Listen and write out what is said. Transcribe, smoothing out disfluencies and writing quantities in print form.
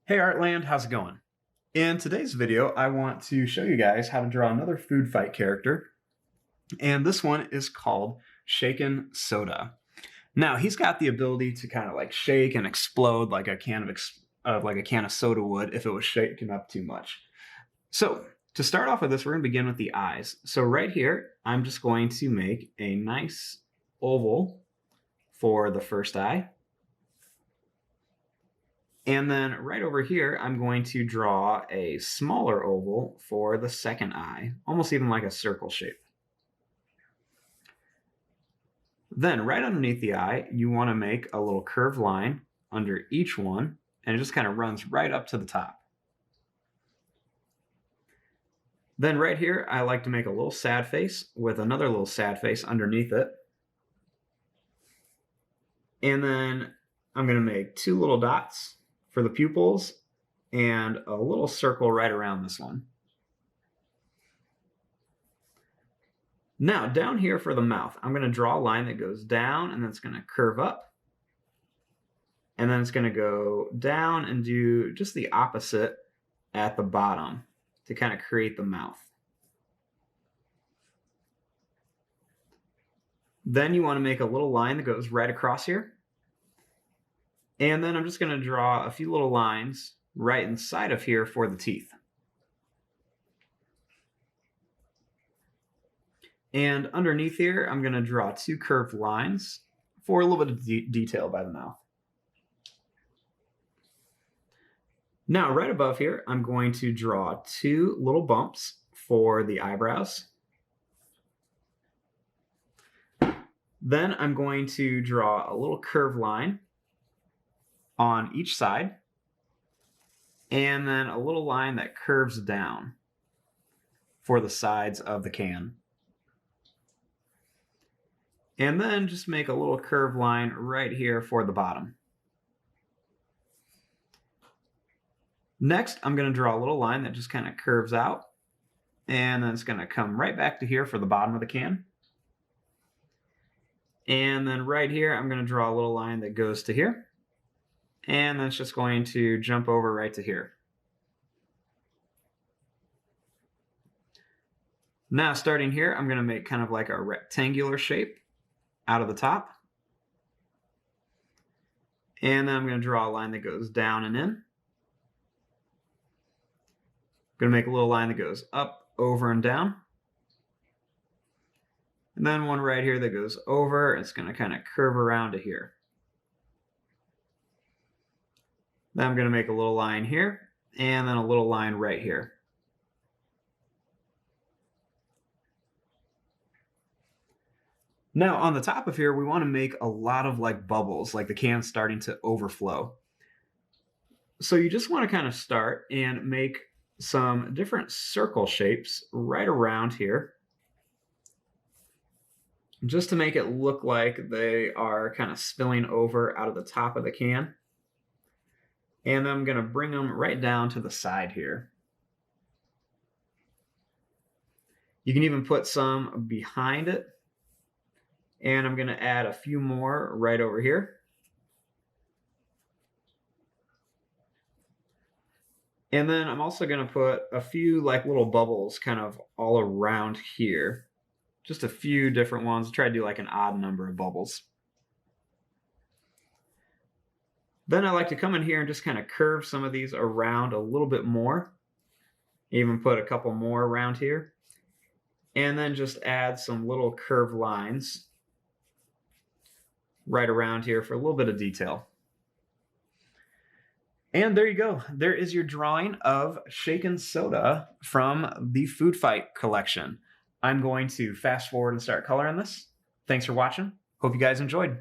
Hey Artland, how's it going? In today's video, I want to show you guys how to draw another food fight character, and this one is called Shaken Soda. Now, he's got the ability to kind of like shake and explode like a can of soda would if it was shaken up too much. So, to start off with this, we're going to begin with the eyes. So right here, I'm just going to make a nice oval for the first eye. And then right over here, I'm going to draw a smaller oval for the second eye, almost even like a circle shape. Then right underneath the eye, you want to make a little curved line under each one, and it just kind of runs right up to the top. Then right here, I like to make a little sad face with another little sad face underneath it. And then I'm going to make two little dots for the pupils and a little circle right around this one. Now down here for the mouth, I'm going to draw a line that goes down and then it's going to curve up. And then it's going to go down and do just the opposite at the bottom to kind of create the mouth. Then you want to make a little line that goes right across here. And then I'm just going to draw a few little lines right inside of here for the teeth. And underneath here, I'm going to draw two curved lines for a little bit of detail by the mouth. Now, right above here, I'm going to draw two little bumps for the eyebrows. Then I'm going to draw a little curved line on each side, and then a little line that curves down for the sides of the can. And then just make a little curved line right here for the bottom. Next, I'm going to draw a little line that just kind of curves out, and then it's going to come right back to here for the bottom of the can. And then right here, I'm going to draw a little line that goes to here. And that's just going to jump over right to here. Now, starting here, I'm going to make kind of like a rectangular shape out of the top. And then I'm going to draw a line that goes down and in. I'm going to make a little line that goes up, over, and down. And then one right here that goes over. It's going to kind of curve around to here. Then I'm going to make a little line here, and then a little line right here. Now, on the top of here, we want to make a lot of like bubbles, like the can's starting to overflow. So you just want to kind of start and make some different circle shapes right around here, just to make it look like they are kind of spilling over out of the top of the can. And I'm going to bring them right down to the side here. You can even put some behind it. And I'm going to add a few more right over here. And then I'm also going to put a few like little bubbles kind of all around here. Just a few different ones. Try to do like an odd number of bubbles. Then I like to come in here and just kind of curve some of these around a little bit more. Even put a couple more around here. And then just add some little curved lines right around here for a little bit of detail. And there you go. There is your drawing of Shaken Soda from the Food Fight collection. I'm going to fast forward and start coloring this. Thanks for watching. Hope you guys enjoyed.